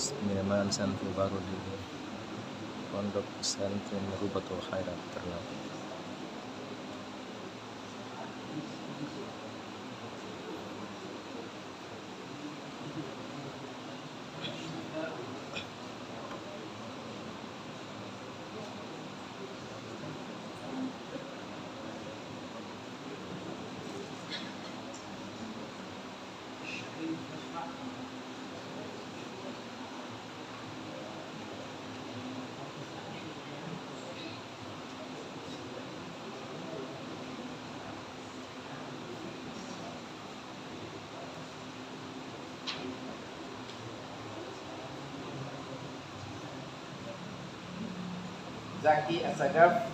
proses penerimaan santri baru di Pondok Pesantren Rubatul Khairat Ternate. Zaki Asagaf,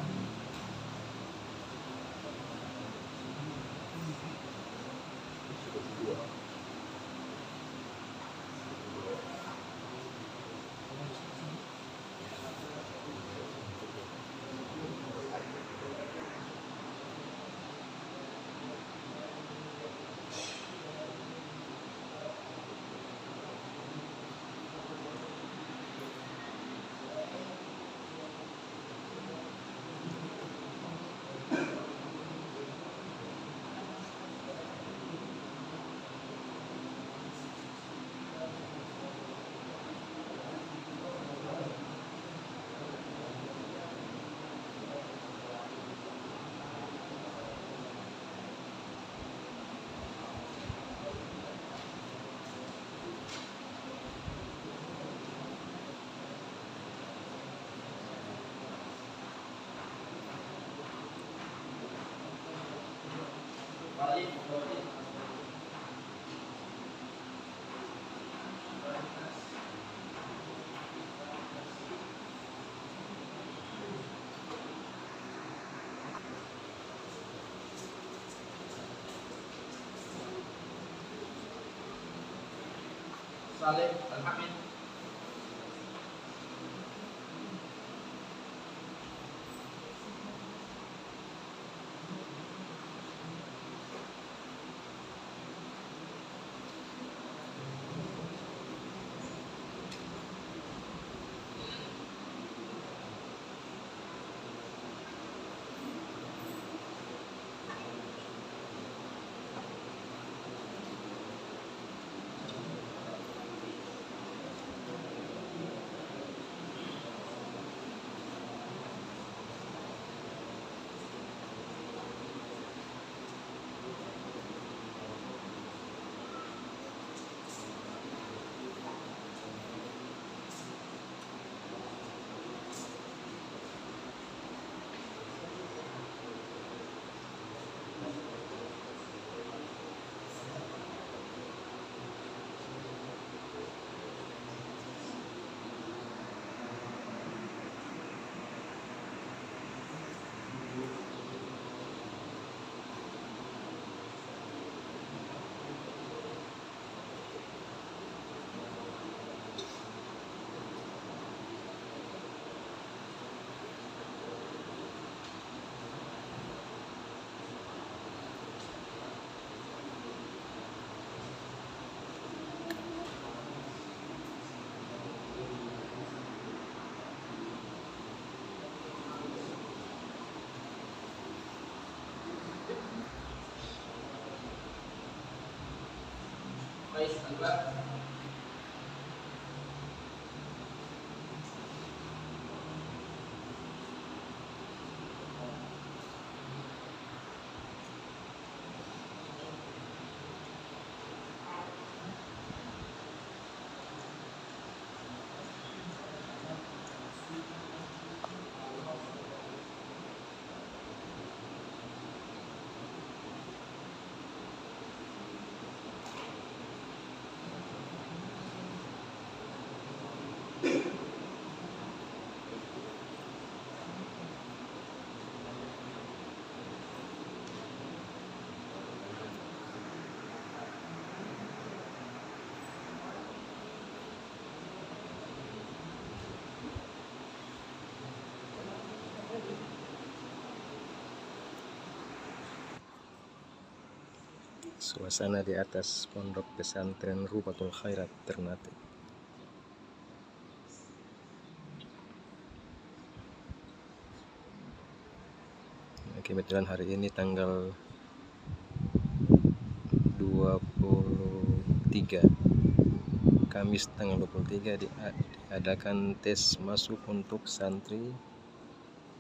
Saleh Al-Hamid, Faiz Anwar, Suasana di atas Pondok Pesantren Rubatul Khairat Ternate. kebetulan hari ini tanggal 23 Kamis tanggal 23 diadakan tes masuk untuk santri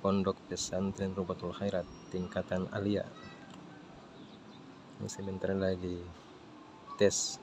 Pondok Pesantren Rubatul Khairat tingkatan alia. Ini sebentar lagi tes.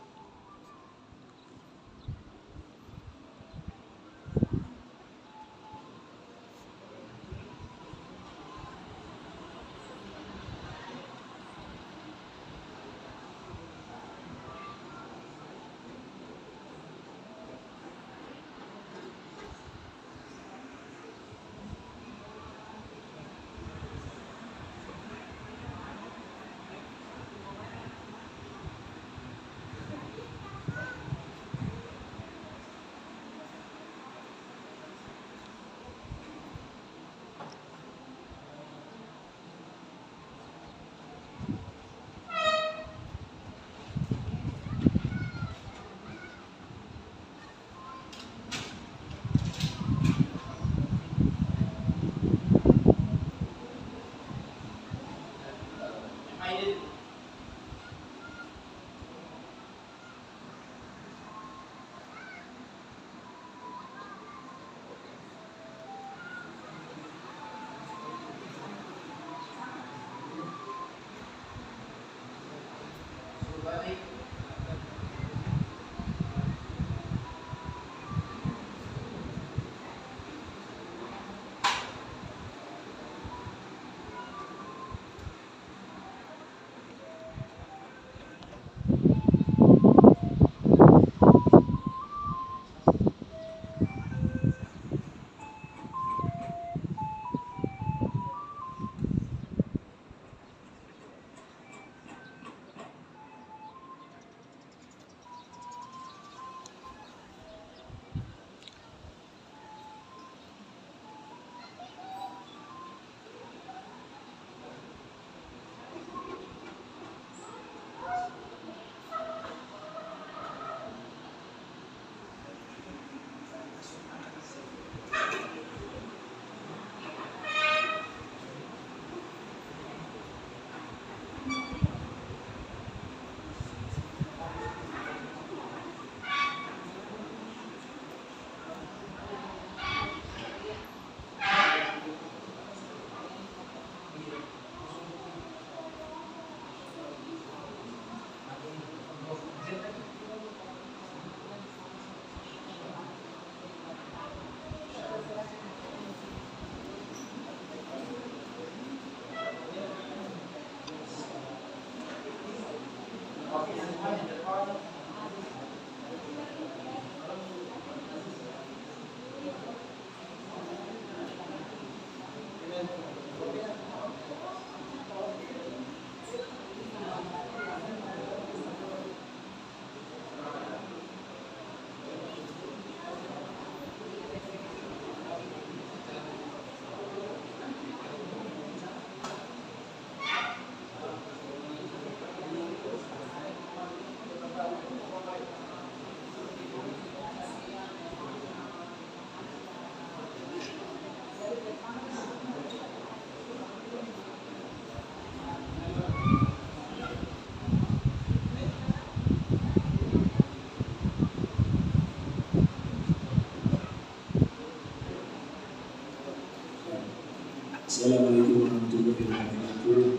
Assalamualaikum warahmatullahi wabarakatuh.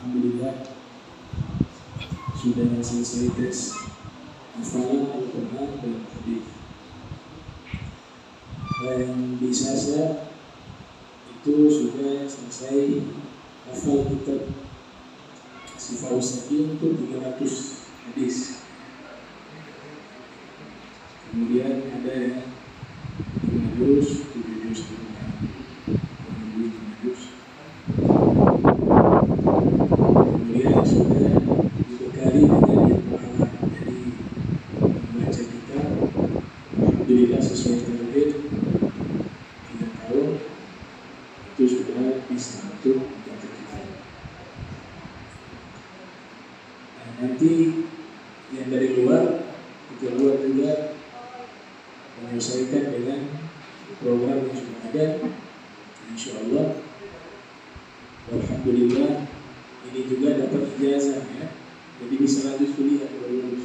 Alhamdulillah sudah selesai tes hafalan Al-Quran dan hadis. Dan di Sasa itu sudah selesai hafal kitab Sifaus Sakin untuk 300 hadis. Kemudian ada yang 5 juz, 7 juz, 5 juz. Kemudian sudah dibekali dengan ilmu dari membaca kitab. Alhamdulillah sesuai target 3 tahun itu sudah bisa untuk membaca kitab. Nah, nanti yang dari luar kita buat juga menyelesaikan dengan program yang sudah ada. Insya Allah, alhamdulillah ini juga dapat ijazah ya, jadi bisa lanjut kuliah kalau lulus.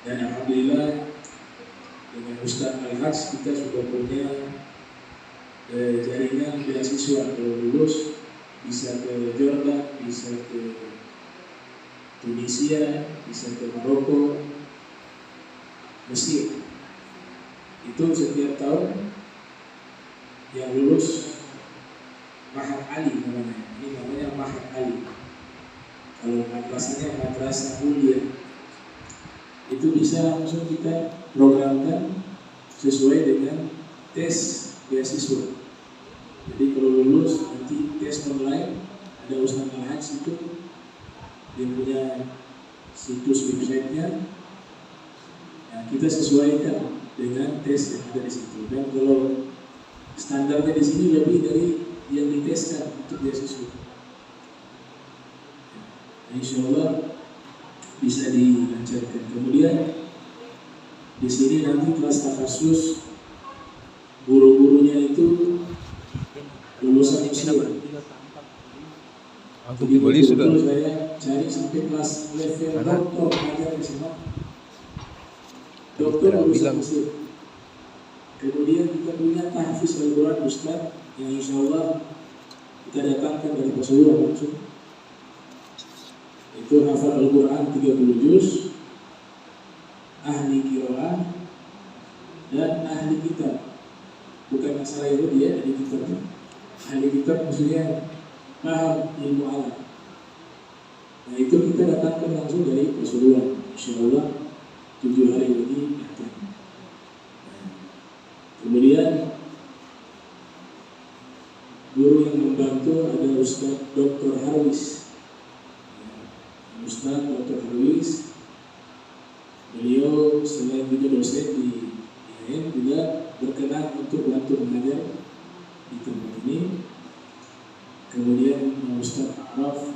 Dan alhamdulillah dengan Ustaz Al-Haj kita sudah punya jaringan beasiswa, kalau lulus bisa ke Jordan, bisa ke Tunisia, bisa ke Maroko, Mesir. Itu setiap tahun yang lulus Mahat Ali namanya. Ini namanya Mahat Ali. Kalau madrasahnya madrasah mulia, itu bisa langsung kita programkan sesuai dengan tes beasiswa. Jadi kalau lulus nanti tes online, ada Ustaz Al-Haj itu, dia punya situs websitenya. Nah, kita sesuaikan dengan tes yang ada di situ. Dan kalau standarnya di sini lebih dari yang diteskan untuk beasiswa, nah, insya Allah bisa dilancarkan. Kemudian di sini nanti kelas takhasus guru-gurunya itu lulusan Mesir. Aku dibeli sudah. Saya cari sampai kelas level doktor aja di sana. Doktor lulusan Mesir. Kemudian kita punya tahfiz Al-Quran Ustaz yang insya Allah kita datangkan dari Pasuruan langsung. Itu hafal Al-Quran 30 juz, ahli qiraah dan ahli kitab. Bukan masalah itu dia ahli kitab. Ahli kitab maksudnya paham ilmu alam. Nah itu kita datangkan langsung dari Pasuruan. Insya Allah 7 hari lagi datang. Kemudian guru yang membantu ada Ustaz Dr. Harwis. Ustaz Dr. Harwis, beliau selain juga dosen di IAIN juga berkenan untuk bantu mengajar di tempat ini. Kemudian Ustaz Araf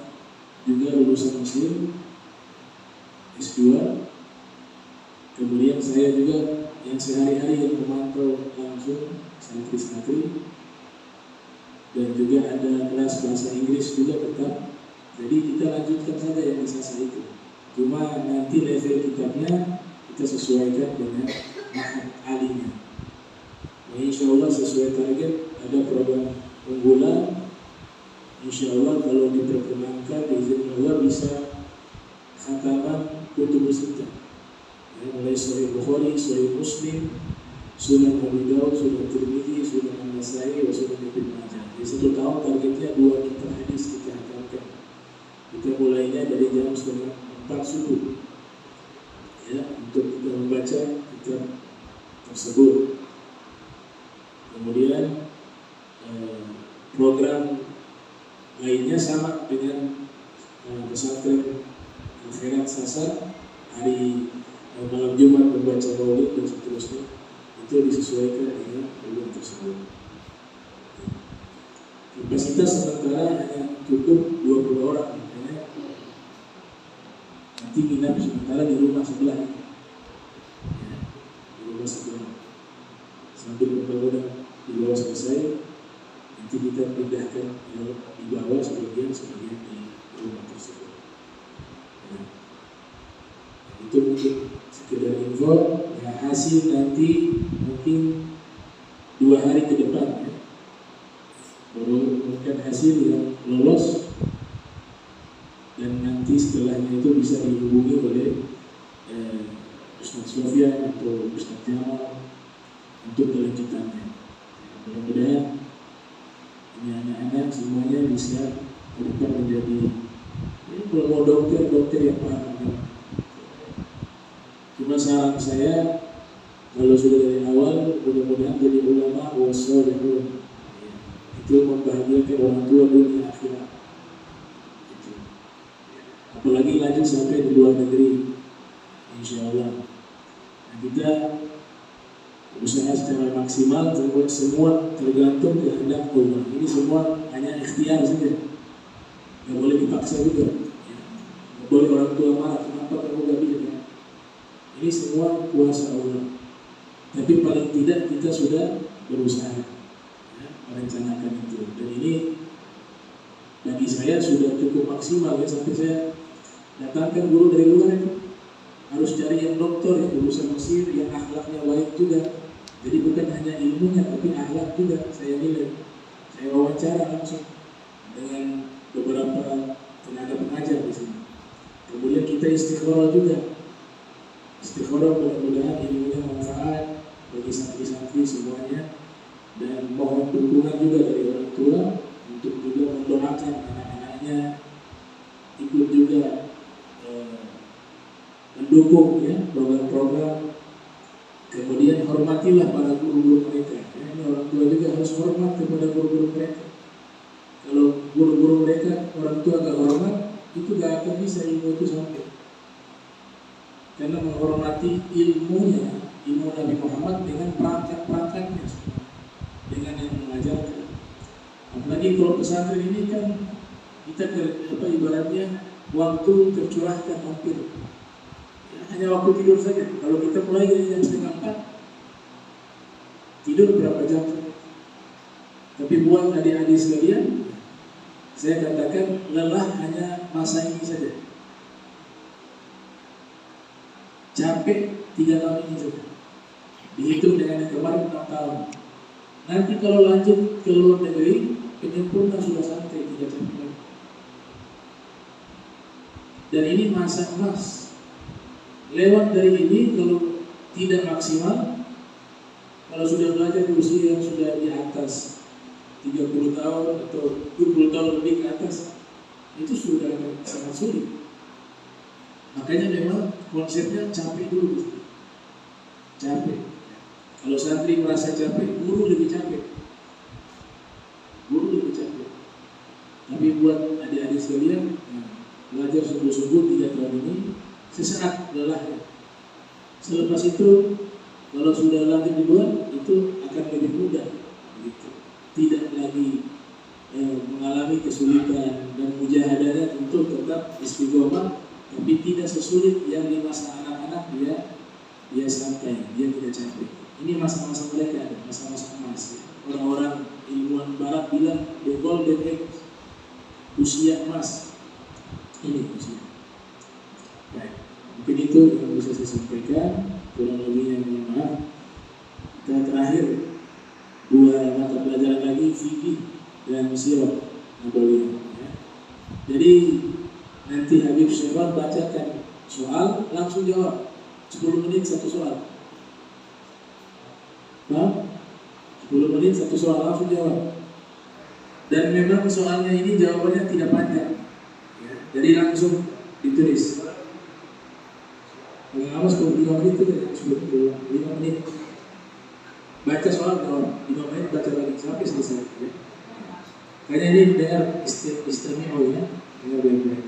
juga lulusan Mesir S2. Kemudian saya juga yang sehari-hari yang memantau langsung santri-santri, dan juga ada kelas bahasa Inggris juga tetap. Jadi kita lanjutkan saja yang bisa itu. Cuma nanti level kitabnya kita sesuaikan dengan Mahat alinya. Nah, insya Allah sesuai target, ada program unggulan. Insya Allah kalau diperkenankan izin Allah bisa khataman kutubus sittah. Ya, mulai Sahih Bukhari, Sahih Muslim, Sunan Abu Daud, Sunan Tirmidzi, Sunan An-Nasai, dan Sunan Ibnu Majah. Di 1 tahun targetnya 2 kitab hadis kita hatamkan. Kita mulainya dari jam 3:30 subuh, ya, untuk kita membaca kitab tersebut. Kemudian program lainnya sama dengan pesantren Al-Khairat Sasar, hari malam Jumat membaca maulid dan seterusnya, itu disesuaikan dengan program tersebut. Kapasitas sementara hanya cukup 20 orang, makanya nanti nginap sementara di rumah sebelah, ya, di rumah sebelah sambil pembangunan di bawah selesai, nanti kita pindahkan di bawah sebagian di rumah tersebut. Ya. Itu mungkin sekedar info. Ya, hasil nanti mungkin 2 hari ke depan, ya, baru mungkin hasil yang lolos, dan nanti setelahnya itu bisa dihubungi oleh Ustaz Sofyan atau Ustaz Jamal untuk kelanjutannya. Mudah-mudahan ini anak-anak semuanya bisa ke depan menjadi, ini kalau mau dokter yang paham. Cuma saran saya, kalau sudah dari awal, mudah-mudahan jadi ulama wasolihun. Itu membahagiakan orang tua dunia akhirat. Gitu. Apalagi lanjut sampai di luar negeri, insya Allah. Nah, kita usaha secara maksimal, semua tergantung kehendak Allah. Ini semua hanya ikhtiar saja, nggak boleh dipaksa juga. Nggak boleh orang tua marah, kenapa kamu nggak bisa? Ini semua kuasa Allah. Tapi paling tidak kita sudah berusaha ya, merencanakan itu. Dan ini bagi saya sudah cukup maksimal ya, sampai saya datangkan guru dari luar itu. Harus cari yang doktor, yang lulusan Mesir, yang akhlaknya baik juga. Jadi bukan hanya ilmunya, tapi akhlak juga saya nilai. Saya wawancara langsung dengan beberapa tenaga pengajar di sini. Kemudian kita istikharah juga. Istikharah mudah-mudahan ilmunya manfaat bagi santri-santri semuanya, dan mohon dukungan juga dari orang tua untuk juga mendoakan anak-anaknya ikut juga mendukung ya program-program. Kemudian hormatilah para guru-guru mereka ya, ini orang tua juga harus hormat kepada guru-guru mereka. Kalau guru-guru mereka orang tua gak hormat, itu gak akan bisa ilmu itu sampai. Karena menghormati ilmunya, ilmu Nabi Muhammad dengan perangkat-perangkatnya, dengan yang mengajarkan. Apalagi kalau pesantren ini kan kita ibaratnya waktu tercurahkan hampir ya, hanya waktu tidur saja. Kalau kita mulai dari jam 3:30 tidur berapa jam saja. Tapi buat adik-adik sekalian, saya katakan lelah hanya masa ini saja. Capek 3 tahun ini saja. Dihitung dengan yang kemarin 6 tahun. Nanti kalau lanjut ke luar negeri, penyempurna sudah santai, tidak capek lagi. Dan ini masa emas. Lewat dari ini kalau tidak maksimal, kalau sudah belajar di usia yang sudah di atas 30 tahun atau 20 tahun lebih ke atas, itu sudah sangat sulit. Makanya memang konsepnya capek dulu. Capek. Kalau santri merasa capek, guru lebih capek. Guru lebih capek. Tapi buat adik-adik sekalian, belajar sungguh-sungguh 3 tahun ini, sesaat lelah ya. Selepas itu, kalau sudah lanjut di luar, itu akan lebih mudah. Gitu. Tidak lagi mengalami kesulitan, dan mujahadahnya tentu tetap istiqomah, tapi tidak sesulit yang di masa anak-anak dia santai, dia tidak capek. Ini masa-masa mereka, masa-masa emas. Orang-orang ilmuwan barat bilang the golden age, usia emas. Ini usia. Baik, mungkin itu yang bisa saya sampaikan. Kurang lebihnya mohon maaf. Dan terakhir 2 mata pelajaran lagi, fikih dan sirah nabawiyah. Ya. Jadi nanti Habib Syekhan bacakan soal, langsung jawab. 10 menit 1 soal. Nah, 10 menit 1 soal, langsung jawab. Dan memang soalnya ini jawabannya tidak panjang ya. Jadi langsung ditulis. Pengawas 5 menit itu 5 menit. Baca soal, jawab 5 menit, baca lagi sampai selesai ya. Kayaknya ini dengar istimewa ya, dengar baik-baik.